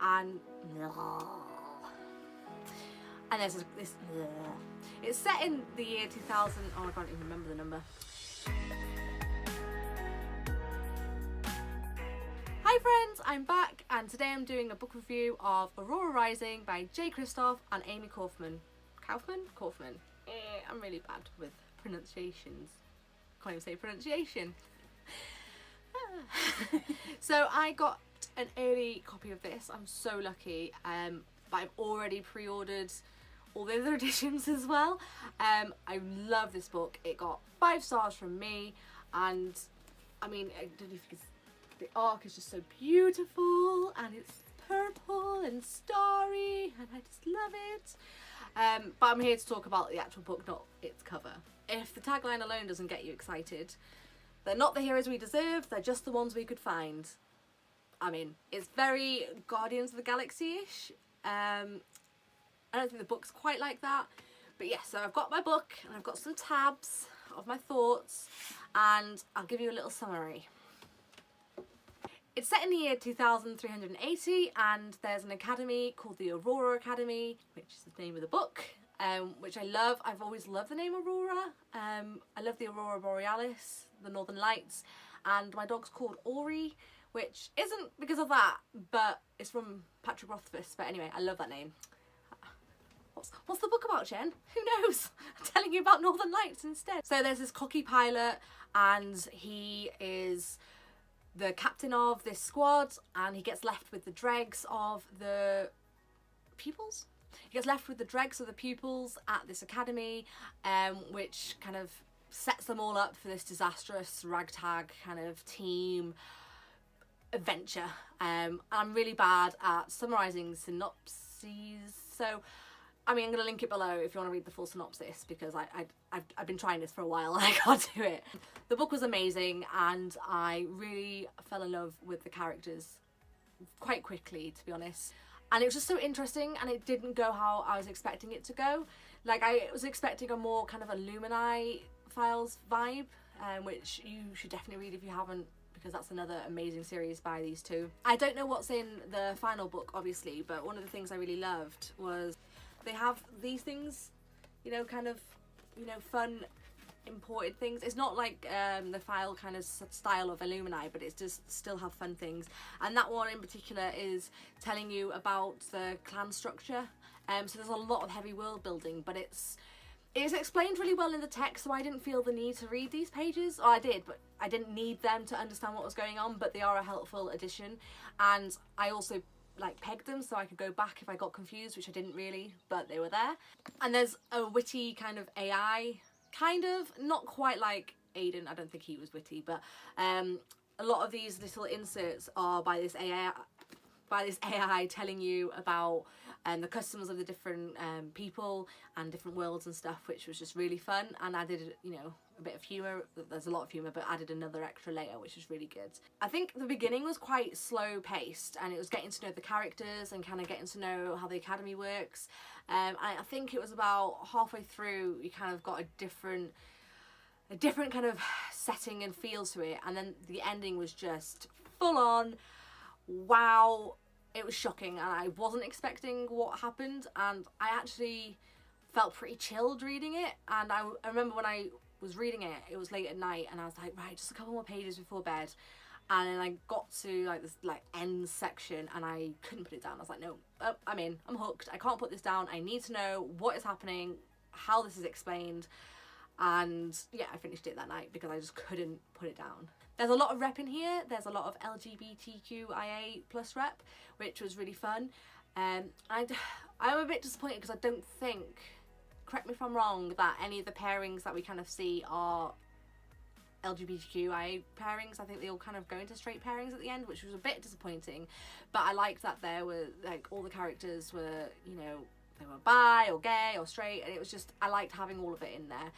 and there's this. It's set in the year 2000. Oh, I can't even remember the number. Hi friends, I'm back, and today I'm doing a book review of Aurora Rising by Kristoff and Amie Kaufman. Kaufman? I'm really bad with pronunciations. Can't even say pronunciation. So I got an early copy of this. I'm so lucky, but I've already pre-ordered all the other editions as well. I love this book. It got 5 stars from me, and I mean, I don't know if you can, the arc is just so beautiful, and it's purple and starry, and I just love it. But I'm here to talk about the actual book, not its cover. If the tagline alone doesn't get you excited, they're not the heroes we deserve, they're just the ones we could find. I mean, it's very Guardians of the Galaxy-ish. I don't think the book's quite like that. But yes, so I've got my book, and I've got some tabs of my thoughts, and I'll give you a little summary. It's set in the year 2380, and there's an academy called the Aurora Academy, which is the name of the book, which I love. I've always loved the name Aurora. I love the Aurora Borealis, the Northern Lights, and my dog's called Ori, which isn't because of that, but it's from Patrick Rothfuss. But anyway, I love that name. What's the book about, Jen? Who knows? I'm telling you about Northern Lights instead. So there's this cocky pilot, and he is the captain of this squad, and he gets left with the dregs of the pupils. He gets left with the dregs of the pupils at this academy, which kind of sets them all up for this disastrous ragtag kind of team adventure. I'm really bad at summarising synopses, so I mean, I'm going to link it below if you want to read the full synopsis, because I've been trying this for a while and I can't do it. The book was amazing, and I really fell in love with the characters quite quickly, to be honest. And it was just so interesting, and it didn't go how I was expecting it to go. Like, I was expecting a more kind of Illuminati Files vibe, which you should definitely read if you haven't, because that's another amazing series by these two. I don't know what's in the final book, obviously, but one of the things I really loved was they have these things, you know, kind of, you know, fun imported things. It's not like the file kind of style of Illuminati, but it's just still have fun things. And that one in particular is telling you about the clan structure. So there's a lot of heavy world building, but it's explained really well in the text, so I didn't feel the need to read these pages. Or I did, but I didn't need them to understand what was going on, but they are a helpful addition. And I also like pegged them so I could go back if I got confused, which I didn't really, but they were there. And there's a witty kind of AI, kind of, not quite like Aiden, I don't think he was witty, but a lot of these little inserts are by this AI telling you about the customs of the different people and different worlds and stuff, which was just really fun, and added, you know, a bit of humour. There's a lot of humour, but added another extra layer, which was really good. I think the beginning was quite slow paced, and it was getting to know the characters and kind of getting to know how the academy works. I think it was about halfway through you kind of got a different kind of setting and feel to it, and then the ending was just full on. Wow, it was shocking, and I wasn't expecting what happened, and I actually felt pretty chilled reading it. And I remember when I was reading it, it was late at night, and I was like, right, just a couple more pages before bed. And then I got to like this like end section, and I couldn't put it down. I was like, no, I'm in, I'm hooked, I can't put this down, I need to know what is happening, how this is explained. And yeah, I finished it that night because I just couldn't put it down. There's a lot of rep in here. There's a lot of LGBTQIA+ rep, which was really fun. I'm a bit disappointed because I don't think, correct me if I'm wrong, that any of the pairings that we kind of see are LGBTQIA pairings. I think they all kind of go into straight pairings at the end, which was a bit disappointing. But I liked that there were, like, all the characters were, you know, they were bi or gay or straight, and it was just, I liked having all of it in there.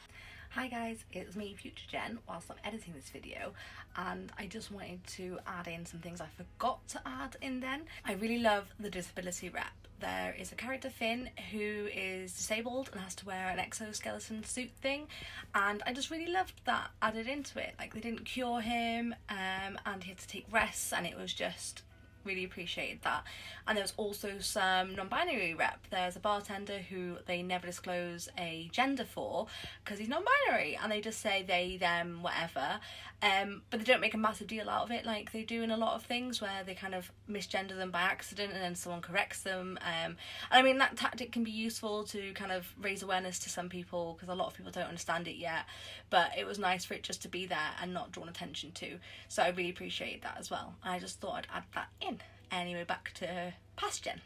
Hi guys, it's me, Future Jen, whilst I'm editing this video, and I just wanted to add in some things I forgot to add in then. I really love the disability rep. There is a character, Finn, who is disabled and has to wear an exoskeleton suit thing, and I just really loved that added into it. Like, they didn't cure him, and he had to take rests, and it was just Really appreciated that. And there was also some non-binary rep. There's a bartender who they never disclose a gender for because he's non-binary, and they just say they, them, whatever, but they don't make a massive deal out of it like they do in a lot of things where they kind of misgender them by accident and then someone corrects them. And I mean, that tactic can be useful to kind of raise awareness to some people because a lot of people don't understand it yet, but it was nice for it just to be there and not drawn attention to, so I really appreciated that as well. I just thought I'd add that in. Anyway, back to past Jen.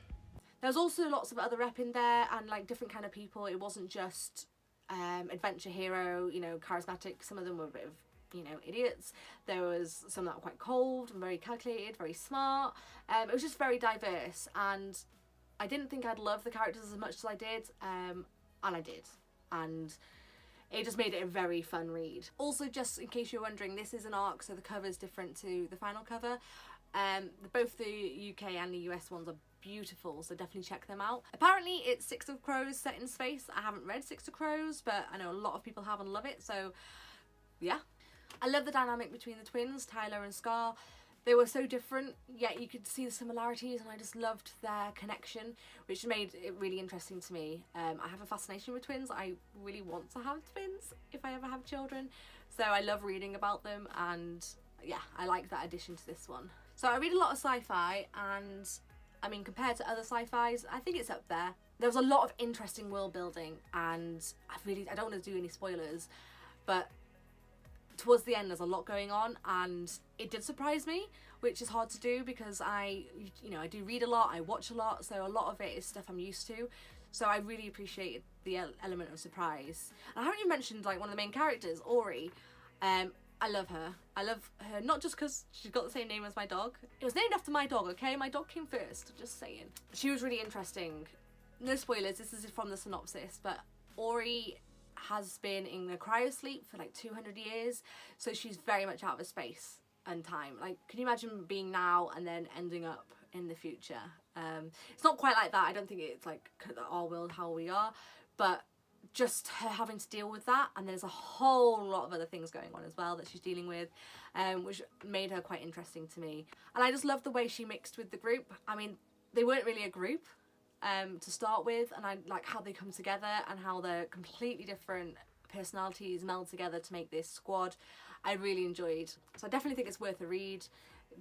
There was also lots of other rep in there and like different kind of people. It wasn't just adventure hero, you know, charismatic. Some of them were a bit of, you know, idiots. There was some that were quite cold and very calculated, very smart. It was just very diverse, and I didn't think I'd love the characters as much as I did, and I did. And it just made it a very fun read. Also, just in case you're wondering, this is an arc, so the cover is different to the final cover. Both the UK and the US ones are beautiful, so definitely check them out. Apparently it's Six of Crows set in space. I haven't read Six of Crows, but I know a lot of people have and love it, so yeah. I love the dynamic between the twins, Tyler and Scar. They were so different, yet you could see the similarities, and I just loved their connection, which made it really interesting to me. I have a fascination with twins. I really want to have twins if I ever have children, so I love reading about them, and yeah, I like that addition to this one. So I read a lot of sci-fi, and I mean, compared to other sci-fis, I think it's up there. There was a lot of interesting world building, and I don't want to do any spoilers, but towards the end there's a lot going on, and it did surprise me, which is hard to do because I do read a lot, I watch a lot, so a lot of it is stuff I'm used to. So I really appreciated the element of surprise. And I haven't even mentioned like one of the main characters, Ori. I love her. I love her not just because she's got the same name as my dog. It was named after my dog, okay? My dog came first, just saying. She was really interesting. No spoilers, this is from the synopsis, but Ori has been in a cryosleep for like 200 years, so she's very much out of space and time. Like, can you imagine being now and then ending up in the future? It's not quite like that. I don't think it's like our world how we are, but just her having to deal with that, and there's a whole lot of other things going on as well that she's dealing with, which made her quite interesting to me. And I just love the way she mixed with the group. I mean, they weren't really a group to start with, and I like how they come together and how their completely different personalities meld together to make this squad. I really enjoyed, so I definitely think it's worth a read.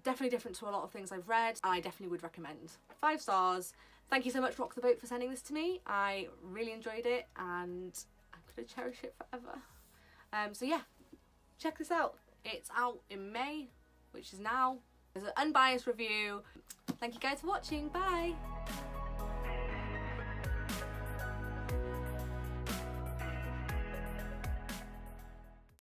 Definitely different to a lot of things I've read, and I definitely would recommend. 5 stars. Thank you so much, Rock the Boat, for sending this to me. I really enjoyed it, and I'm gonna cherish it forever. So yeah, check this out. It's out in May, which is now. There's an unbiased review. Thank you guys for watching. Bye.